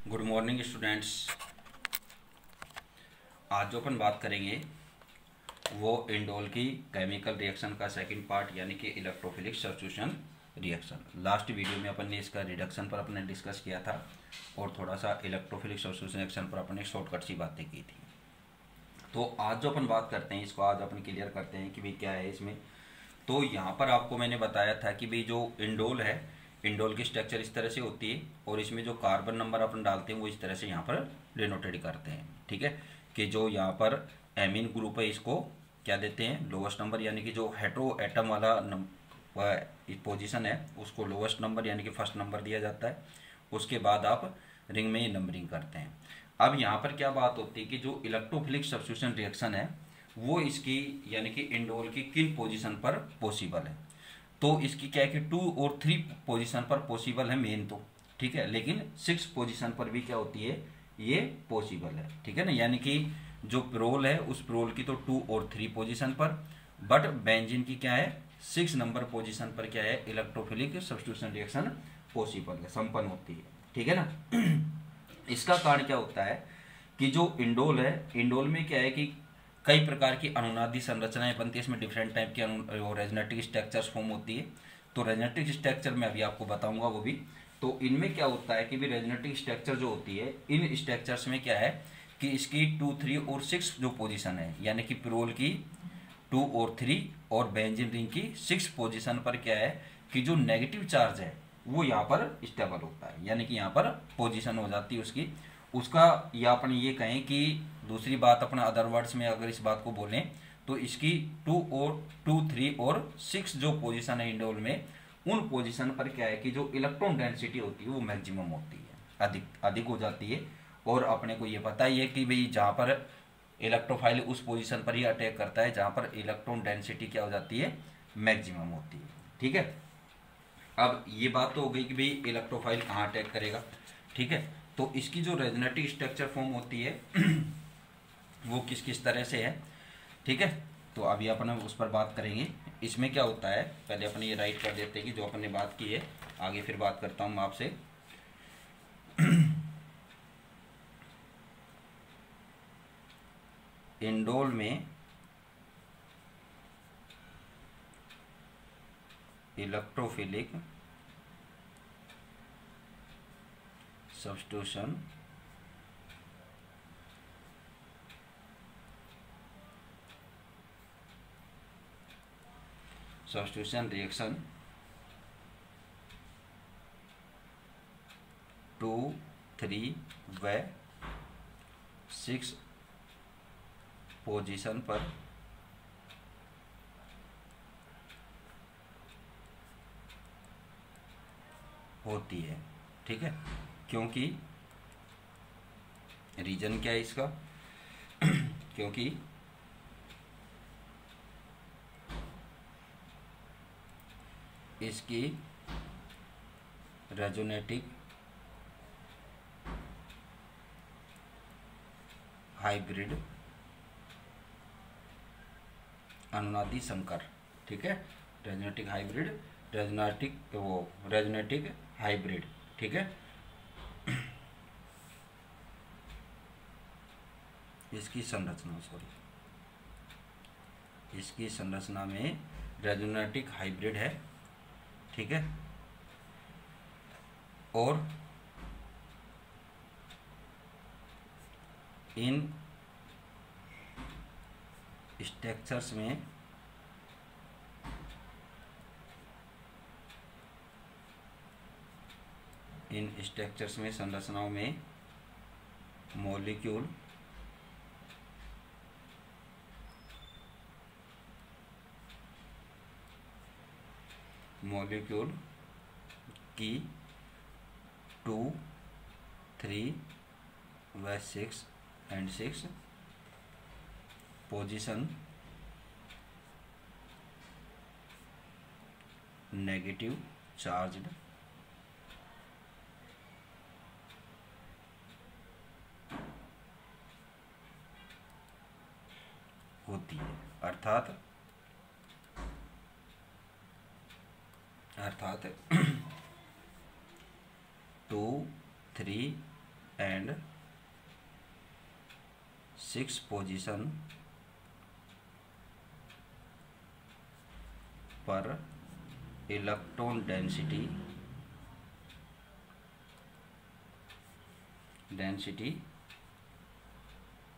Good morning students. आज जो अपन बात करेंगे वो इंडोल की केमिकल रिएक्शन का सेकंड पार्ट यानी कि electrophilic substitution reaction. Last video में अपन ने इसका रिडक्शन पर अपने डिस्कस किया था और थोड़ा सा इलेक्ट्रोफिलिक सब्स्टिट्यूशन रिएक्शन पर अपने शॉर्टकट सी बातें की थी। तो आज जो अपन बात करते हैं इसको आज अपन क्लियर करते हैं कि भाई क्या है इसमें। तो यहाँ पर आपको मैंने बताया था कि भाई जो इंडोल है, इंडोल की स्ट्रक्चर इस तरह से होती है और इसमें जो कार्बन नंबर अपन डालते हैं वो इस तरह से यहाँ पर डिनोटेड करते हैं। ठीक है, कि जो यहाँ पर एमीन ग्रुप है इसको क्या देते हैं, लोवेस्ट नंबर, यानी कि जो हेट्रो एटम वाला पोजीशन है उसको लोवेस्ट नंबर यानी कि फर्स्ट नंबर दिया जाता है। उसके बाद आप रिंग में ये नंबरिंग करते हैं। अब यहाँ पर क्या बात होती है कि जो इलेक्ट्रोफिलिक सब्स्टिट्यूशन रिएक्शन है वो इसकी यानी कि इंडोल की किन पोजीशन पर पॉसिबल है। तो इसकी क्या है कि 2 और 3 पोजीशन पर पॉसिबल है मेन तो, ठीक है, लेकिन 6 पोजीशन पर भी क्या होती है ये पॉसिबल है। ठीक है ना, यानी कि जो प्रोल है उस प्रोल की तो 2 और 3 पोजीशन पर, बट बेंजीन की क्या है 6 नंबर पोजीशन पर क्या है इलेक्ट्रोफिलिक सब्स्टिट्यूशन रिएक्शन पॉसिबल है, संपन्न होती है। ठीक है ना। इसका कारण क्या होता है कि जो इंडोल है, इंडोल में क्या है कि कई प्रकार की अनुनादी संरचनाएं बनती है, इसमें डिफरेंट टाइप की रेजोनेटिक स्ट्रक्चर्स फॉर्म होती है। तो रेजोनेटिक स्ट्रक्चर मैं अभी आपको बताऊंगा वो भी। तो इनमें क्या होता है कि भी रेजोनेटिक स्ट्रक्चर जो होती है इन स्ट्रक्चर्स में क्या है कि इसकी 2, 3 और 6 जो पोजीशन है यानी कि प्रोल की 2 और 3 और बेंजीन रिंग की 6 पोजीशन पर क्या है कि जो नेगेटिव चार्ज है वो यहाँ पर स्टेबल होता है, यानी कि यहाँ पर पोजीशन हो जाती है उसकी। उसका या अपन ये कहें कि दूसरी बात अपना अदर वर्ड्स में अगर इस बात को बोलें तो इसकी 2 और 2, 3 और 6 जो पोजीशन है इंडोल में उन पोजीशन पर क्या है कि जो इलेक्ट्रॉन डेंसिटी होती है वो मैक्सिमम होती है, अधिक हो जाती है। और अपने को ये पता ही है कि भाई जहाँ पर इलेक्ट्रोफाइल उस पोजीशन पर ही अटैक करता है जहाँ पर इलेक्ट्रॉन डेंसिटी क्या हो जाती है मैक्सिमम होती है। ठीक है, अब ये बात तो हो गई कि भाई इलेक्ट्रोफाइल कहाँ अटैक करेगा। ठीक है, तो इसकी जो रेजोनेटिक स्ट्रक्चर फॉर्म होती है वो किस किस तरह से है। ठीक है, तो अभी अपन उस पर बात करेंगे। इसमें क्या होता है पहले अपन ये राइट कर देते हैं कि जो अपन ने बात की है, आगे फिर बात करता हूँ मैं आपसे। इंडोल में इलेक्ट्रोफिलिक सब्स्टिट्यूशन रिएक्शन 2, 3 व 6 पोजीशन पर होती है। ठीक है, क्योंकि रीजन क्या है इसका क्योंकि इसकी रेजोनेटिक हाइब्रिड अनुनादी संकर। ठीक है, रेजोनेटिक हाइब्रिड, रेजोनेटिक हाइब्रिड। ठीक है, इसकी संरचना में रेजोनेटिक हाइब्रिड है। ठीक है, और इन स्ट्रक्चर्स में संरचनाओं में मॉलिक्यूल की 2, 3 व 6 पोजीशन नेगेटिव चार्ज्ड होती है, अर्थात 2, 3 एंड 6 पोजीशन पर इलेक्ट्रॉन डेंसिटी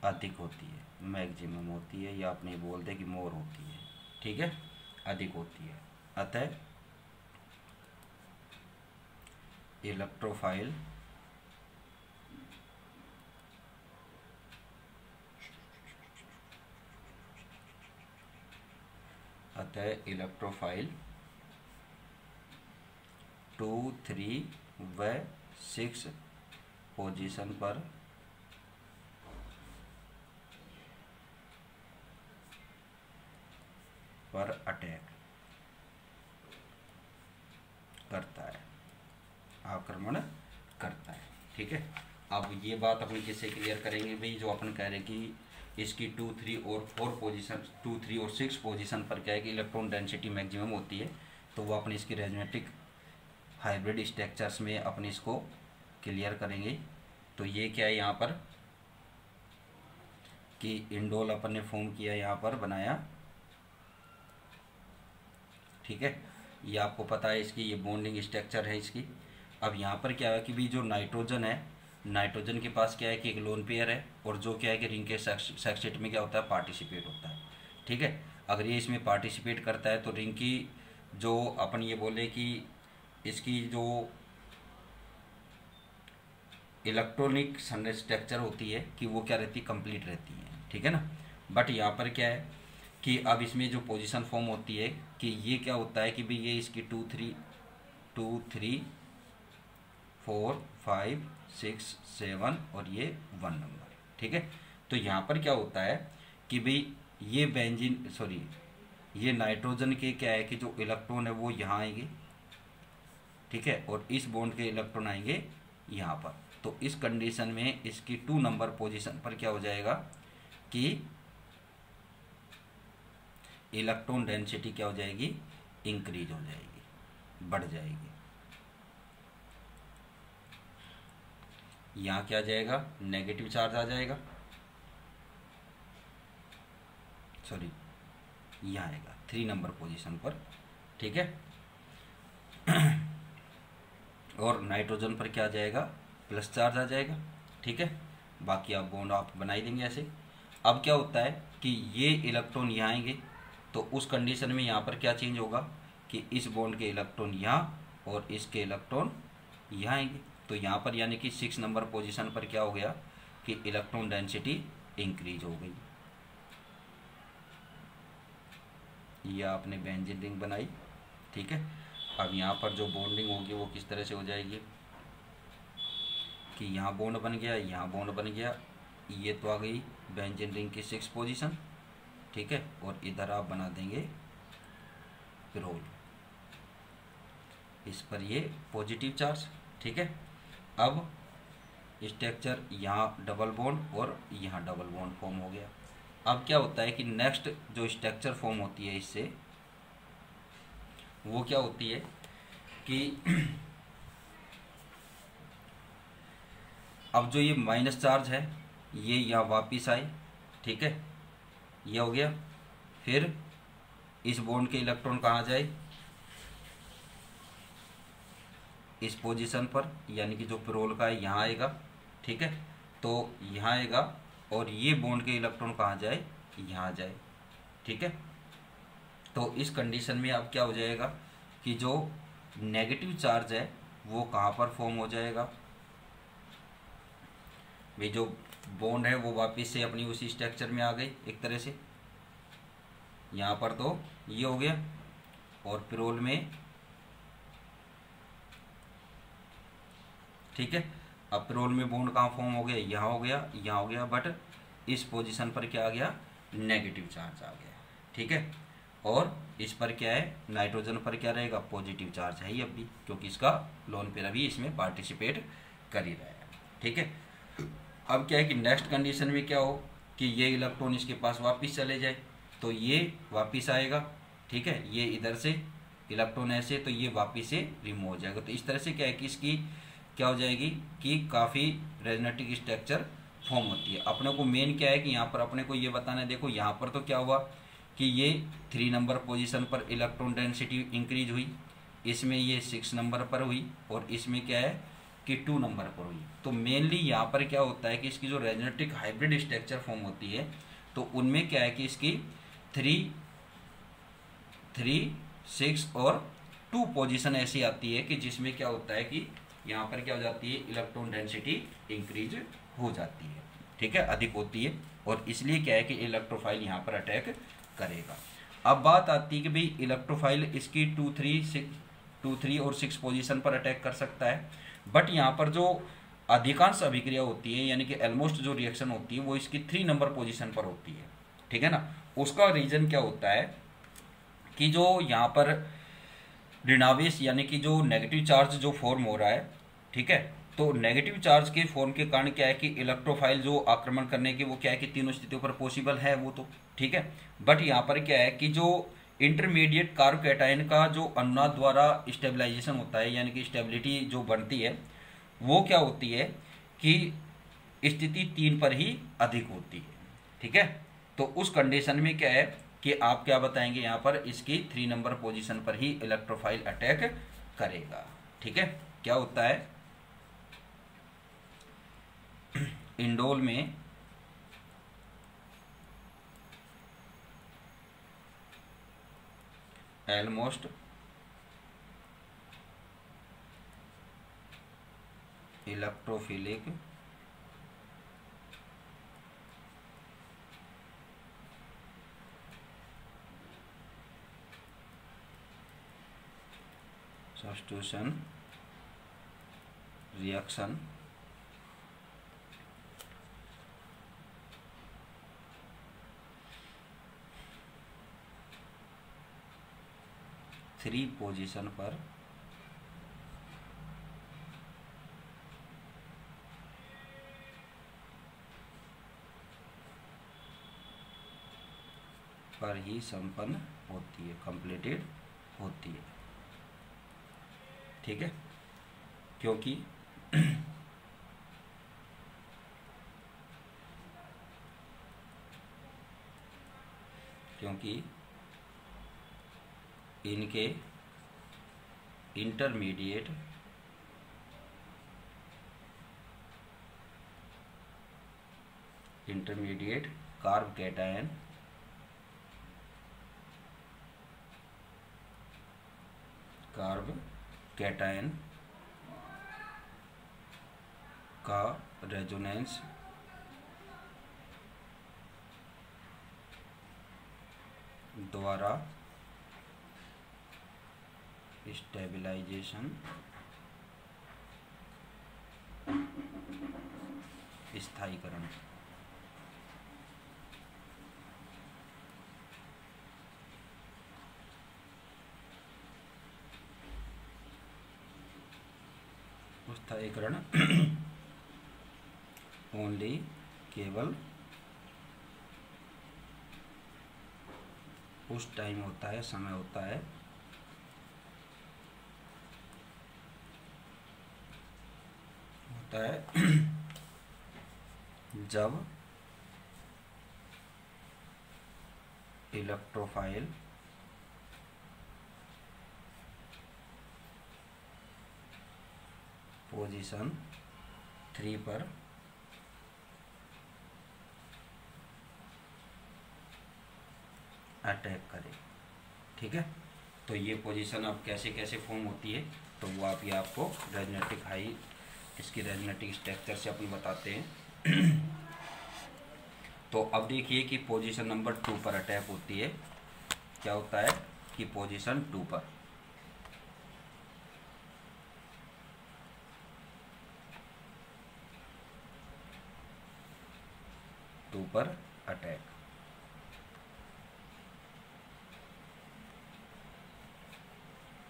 अधिक होती है, मैक्सिमम होती है, या अपने बोल दे कि मोर होती है, ठीक है, अधिक होती है। अतः इलेक्ट्रोफाइल इलेक्ट्रोफाइल 2, 3 व 6 पोजीशन पर अटैक करता है, आक्रमण करता है, ठीक है। अब ये बात अपन किससे क्लियर करेंगे भाई, जो अपन कह रहे हैं कि इसकी 2, 3 और 4 पोजीशन, 2, 3 और 6 पोजीशन पर क्या है कि इलेक्ट्रॉन डेंसिटी मैक्सिमम होती है, तो वो अपने इसकी रेजोनेटिक हाइब्रिड स्ट्रक्चर्स में अपने इसको क्लियर करेंगे। तो ये क्या है यहाँ पर कि इंडोल अपन ने फॉर्म किया, यहाँ पर बनाया, ठीक है। ये आपको पता है इसकी ये बॉन्डिंग स्ट्रक्चर है इसकी। अब यहाँ पर क्या है कि भी जो नाइट्रोजन है, नाइट्रोजन के पास क्या है कि एक लोन पेयर है, और जो क्या है कि रिंग के सेक्सटेट में क्या होता है, पार्टिसिपेट होता है, ठीक है। अगर ये इसमें पार्टिसिपेट करता है तो रिंग की जो अपन ये बोले कि इसकी जो इलेक्ट्रॉनिक स्ट्रक्चर होती है कि वो क्या रहती है, कंप्लीट रहती है, ठीक है ना। बट यहाँ पर क्या है कि अब इसमें जो पोजीशन फॉर्म होती है कि ये क्या होता है कि भाई ये इसकी 2, 3, 4, 5, 6, 7 और ये 1 नंबर, ठीक है। तो यहाँ पर क्या होता है कि भाई ये ये नाइट्रोजन के क्या है कि जो इलेक्ट्रॉन है वो यहाँ आएंगे, ठीक है, और इस बॉन्ड के इलेक्ट्रॉन आएंगे यहाँ पर। तो इस कंडीशन में इसकी 2 नंबर पोजीशन पर क्या हो जाएगा कि इलेक्ट्रॉन डेंसिटी क्या हो जाएगी, इंक्रीज हो जाएगी, बढ़ जाएगी। यहाँ क्या आ जाएगा, नेगेटिव चार्ज आ जाएगा, सॉरी यहाँ आएगा 3 नंबर पोजीशन पर, ठीक है। और नाइट्रोजन पर क्या आ जाएगा, प्लस चार्ज आ जाएगा, ठीक है। बाकी आप बॉन्ड आप बनाई देंगे ऐसे। अब क्या होता है कि ये इलेक्ट्रॉन यहाँ आएंगे, तो उस कंडीशन में यहाँ पर क्या चेंज होगा कि इस बॉन्ड के इलेक्ट्रॉन यहाँ और इसके इलेक्ट्रॉन यहाँ आएंगे। तो यहाँ पर यानी कि 6 नंबर पोजीशन पर क्या हो गया कि इलेक्ट्रॉन डेंसिटी इंक्रीज हो गई। ये आपने बेंजीन रिंग बनाई, ठीक है। अब यहाँ पर जो बॉन्डिंग होगी वो किस तरह से हो जाएगी कि यहाँ बॉन्ड बन गया, यहाँ बॉन्ड बन गया, ये तो आ गई बेंजीन रिंग की 6 पोजीशन, ठीक है। और इधर आप बना देंगे पिरोल, इस पर ये पॉजिटिव चार्ज, ठीक है। अब स्ट्रक्चर यहाँ डबल बॉन्ड और यहाँ डबल बॉन्ड फॉर्म हो गया। अब क्या होता है कि नेक्स्ट जो स्ट्रक्चर फॉर्म होती है इससे, वो क्या होती है कि अब जो ये माइनस चार्ज है ये यहाँ वापिस आए, ठीक है, ये हो गया। फिर इस बॉन्ड के इलेक्ट्रॉन कहाँ जाए, इस पोजीशन पर, यानी कि जो पिरोल का है यहाँ आएगा, ठीक है। तो यहाँ आएगा और ये बॉन्ड के इलेक्ट्रॉन कहाँ जाए, यहाँ जाए, ठीक है। तो इस कंडीशन में अब क्या हो जाएगा कि जो नेगेटिव चार्ज है वो कहाँ पर फॉर्म हो जाएगा, वे जो बॉन्ड है वो वापस से अपनी उसी स्ट्रक्चर में आ गई एक तरह से। यहाँ पर तो ये हो गया और पिरोल में, ठीक है। अब पिरोल में बॉन्ड कहाँ फॉर्म हो गया, यहाँ हो गया, यहाँ हो गया, बट इस पोजीशन पर क्या आ गया, नेगेटिव चार्ज आ गया, ठीक है। और इस पर क्या है, नाइट्रोजन पर क्या रहेगा, पॉजिटिव चार्ज है ही अब भी, क्योंकि इसका लोन पेयर अभी इसमें पार्टिसिपेट कर ही रहा है, ठीक है। अब क्या है कि नेक्स्ट कंडीशन में क्या हो कि ये इलेक्ट्रॉन इसके पास वापस चले जाए, तो ये वापस आएगा, ठीक है। ये इधर से इलेक्ट्रॉन ऐसे, तो ये वापस से रिमूव हो जाएगा। तो इस तरह से क्या है कि इसकी क्या हो जाएगी कि काफ़ी रेजोनेटिक स्ट्रक्चर फॉर्म होती है। अपने को मेन क्या है कि यहाँ पर अपने को ये बताना है, देखो यहाँ पर तो क्या हुआ कि ये 3 नंबर पोजीशन पर इलेक्ट्रॉन डेंसिटी इंक्रीज हुई, इसमें ये 6 नंबर पर हुई, और इसमें क्या है कि 2 नंबर पर हुई। तो मेनली यहाँ पर क्या होता है कि इसकी जो रेजोनेटिक हाइब्रिड स्ट्रक्चर फॉर्म होती है तो उनमें क्या है कि इसकी 3, 6 और 2 पोजीशन ऐसी आती है कि जिसमें क्या होता है कि यहाँ पर क्या हो जाती है, इलेक्ट्रॉन डेंसिटी इंक्रीज हो जाती है, ठीक है, अधिक होती है, और इसलिए क्या है कि इलेक्ट्रोफाइल यहाँ पर अटैक करेगा। अब बात आती है कि भाई इलेक्ट्रोफाइल इसकी 2, 3 और 6 पोजीशन पर अटैक कर सकता है, बट यहाँ पर जो अधिकांश अभिक्रिया होती है यानी कि ऑलमोस्ट जो रिएक्शन होती है वो इसकी 3 नंबर पोजीशन पर होती है, ठीक है ना। उसका रीजन क्या होता है कि जो यहाँ पर ऋणावेश यानी कि जो नेगेटिव चार्ज जो फॉर्म हो रहा है, ठीक है, तो नेगेटिव चार्ज के फॉर्म के कारण क्या है कि इलेक्ट्रोफाइल जो आक्रमण करने की वो क्या है कि तीनों स्थितियों पर पॉसिबल है वो तो, ठीक है, बट यहाँ पर क्या है कि जो इंटरमीडिएट कार्ब कैटायन का जो अनुनाद द्वारा स्टेबलाइजेशन होता है यानी कि स्टेबिलिटी जो बनती है वो क्या होती है कि स्थिति 3 पर ही अधिक होती है, ठीक है। तो उस कंडीशन में क्या है कि आप क्या बताएंगे, यहाँ पर इसकी 3 नंबर पोजीशन पर ही इलेक्ट्रोफाइल अटैक करेगा, ठीक है। क्या होता है इंडोल में almost electrophilic substitution reaction three position पर ही संपन्न होती है, कंप्लीटेड होती है, ठीक है। क्योंकि इनके इंटरमीडिएट कार्ब कैटायन का रेजोनेंस द्वारा स्टेबलाइजेशन स्थायीकरण ओनली केवल उस टाइम होता है, समय होता है जब इलेक्ट्रोफाइल पोजीशन 3 पर अटैक करे, ठीक है। तो ये पोजीशन अब कैसे कैसे फॉर्म होती है तो वो आप ये आपको रेजोनेटिक हाई इसकी रेजोनेटिक स्ट्रक्चर से अपन बताते हैं। तो अब देखिए कि पोजीशन नंबर 2 पर अटैक होती है। क्या होता है कि पोजीशन 2 पर अटैक,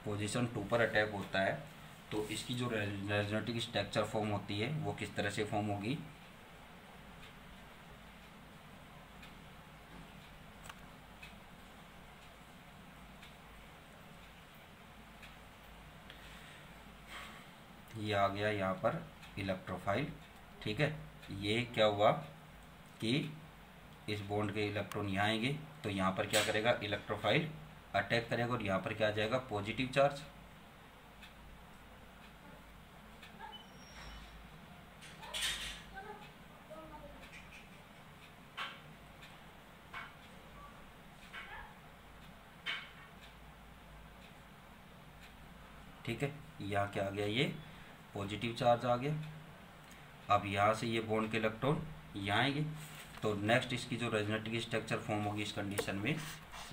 पोजीशन 2 पर अटैक होता है तो इसकी जो रेजोनेटिक स्ट्रक्चर फॉर्म होती है वो किस तरह से फॉर्म होगी। ये आ गया यहाँ पर इलेक्ट्रोफाइल। ठीक है, ये क्या हुआ कि इस बॉन्ड के इलेक्ट्रॉन यहाँ आएंगे तो यहाँ पर क्या करेगा, इलेक्ट्रोफाइल अटैक करेगा और यहाँ पर क्या आ जाएगा, पॉजिटिव चार्ज। ठीक है, यहाँ क्या आ गया, ये पॉजिटिव चार्ज आ गया। अब यहाँ से ये बॉन्ड के इलेक्ट्रॉन यहाँ आएंगे तो नेक्स्ट इसकी जो रेजोनेटिव स्ट्रक्चर फॉर्म होगी इस कंडीशन में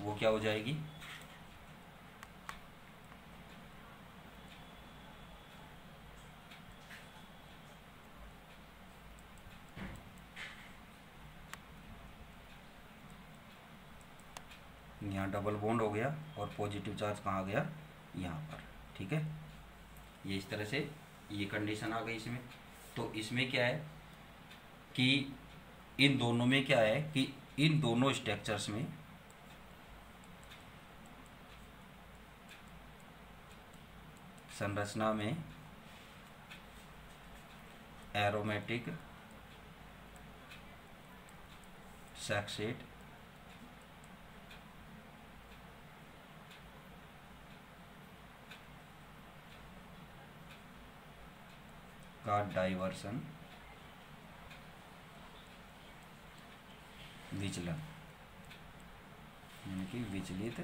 वो क्या हो जाएगी, यहाँ डबल बॉन्ड हो गया और पॉजिटिव चार्ज कहाँ गया, यहाँ पर। ठीक है, ये इस तरह से ये कंडीशन आ गई इसमें। तो इसमें क्या है कि इन दोनों में क्या है कि इन दोनों स्ट्रक्चर्स में संरचना में एरोमेटिक सैक्सेट का डाइवर्सन विचलन यानी कि विचलित,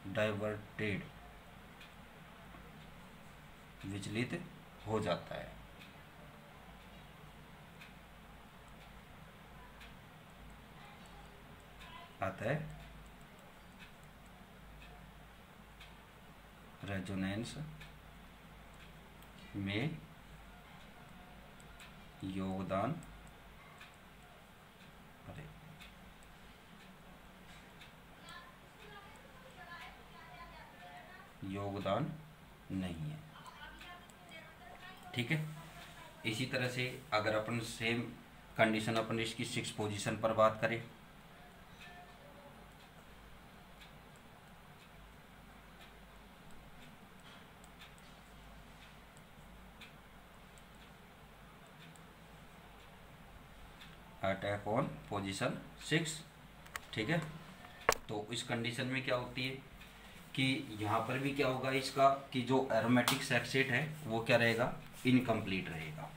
डाइवर्टेड विचलित हो जाता है। अतः रेजोनेंस में योगदान नहीं है। ठीक है, इसी तरह से अगर अपन सेम कंडीशन अपन इसकी 6 पोजीशन पर बात करें, अटैक ऑन पोजीशन 6। ठीक है, तो इस कंडीशन में क्या होती है कि यहाँ पर भी क्या होगा इसका कि जो एरोमेटिक सैक्सेट है वो क्या रहेगा, इनकम्प्लीट रहेगा।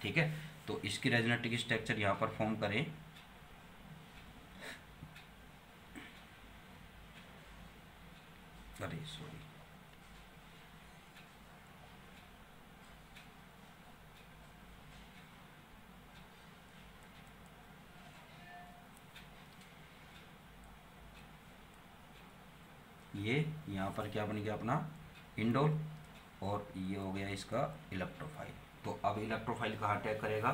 ठीक है, तो इसकी रेजोनेटिव स्ट्रक्चर यहाँ पर फॉर्म करें, अरे सॉरी, ये यहाँ पर क्या बन गया अपना इंडोल और ये हो गया इसका इलेक्ट्रोफाइल। तो अब इलेक्ट्रोफाइल कहाँ अटैक करेगा,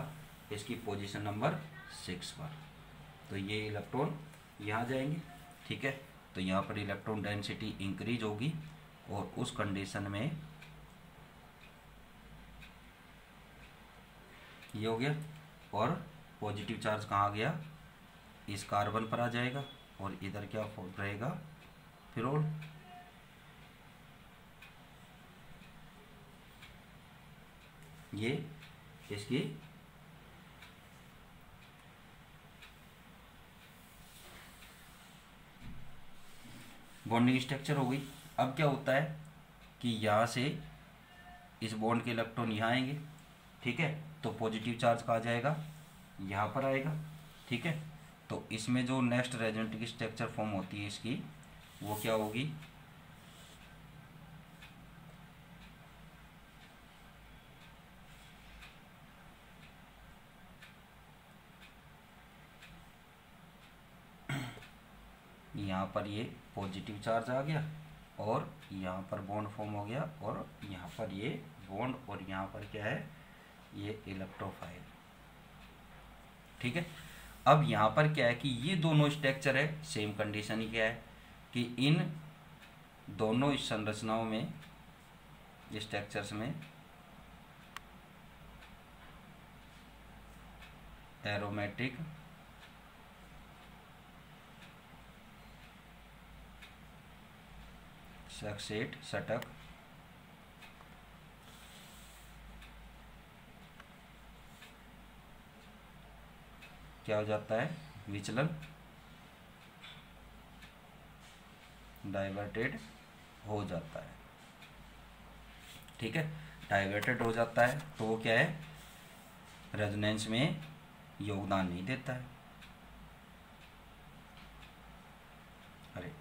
इसकी पोजीशन नंबर 6 पर। तो ये इलेक्ट्रॉन यहाँ जाएंगे। ठीक है, तो यहाँ पर इलेक्ट्रॉन डेंसिटी इंक्रीज होगी और उस कंडीशन में ये हो गया और पॉजिटिव चार्ज कहाँ गया, इस कार्बन पर आ जाएगा और इधर क्या रहेगा, फिरोल। ये इसकी बॉन्डिंग स्ट्रक्चर हो गई। अब क्या होता है कि यहाँ से इस बॉन्ड के इलेक्ट्रॉन यहाँ आएंगे। ठीक है, तो पॉजिटिव चार्ज कहाँ जाएगा, यहाँ पर आएगा। ठीक है, तो इसमें जो नेक्स्ट रेजोनेटिव स्ट्रक्चर फॉर्म होती है इसकी वो क्या होगी, यहाँ पर ये पॉजिटिव चार्ज आ गया और यहाँ पर बॉन्ड फॉर्म हो गया और यहाँ पर ये बॉन्ड और यहाँ पर क्या है, ये इलेक्ट्रोफाइल। ठीक है, अब यहाँ पर क्या है कि ये दोनों स्ट्रक्चर है, सेम कंडीशन ही क्या है कि इन दोनों इस संरचनाओं में स्ट्रक्चर्स में एरोमेटिक सैक्सेट षटक क्या हो जाता है, विचलन, डाइवर्टेड हो जाता है। ठीक है, डाइवर्टेड हो जाता है तो वो क्या है, रेजोनेंस में योगदान नहीं देता है। अरे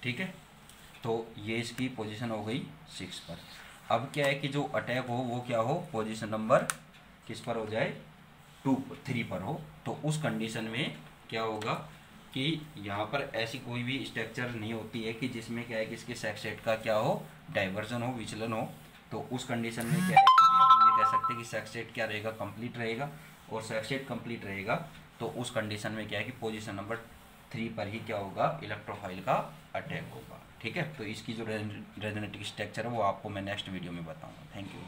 ठीक है, तो ये इसकी पोजीशन हो गई 6 पर। अब क्या है कि जो अटैक हो वो क्या हो, पोजीशन नंबर किस पर हो जाए, 3 पर हो। तो उस कंडीशन में क्या होगा कि यहाँ पर ऐसी कोई भी स्ट्रक्चर नहीं होती है कि जिसमें क्या है कि इसके सेक्सेट का क्या हो, डाइवर्जन हो, विचलन हो। तो उस कंडीशन में क्या है कि अपन ये कह सकते हैं कि सेक्सेट क्या रहेगा, कंप्लीट रहेगा। और सेक्सेट कंप्लीट रहेगा तो उस कंडीशन में क्या है कि पोजीशन नंबर 3 पर ही क्या होगा, इलेक्ट्रोफाइल का अटैक होगा। ठीक है, तो इसकी जो रेजोनेटिव स्ट्रक्चर है वो आपको मैं नेक्स्ट वीडियो में बताऊंगा। Thank you.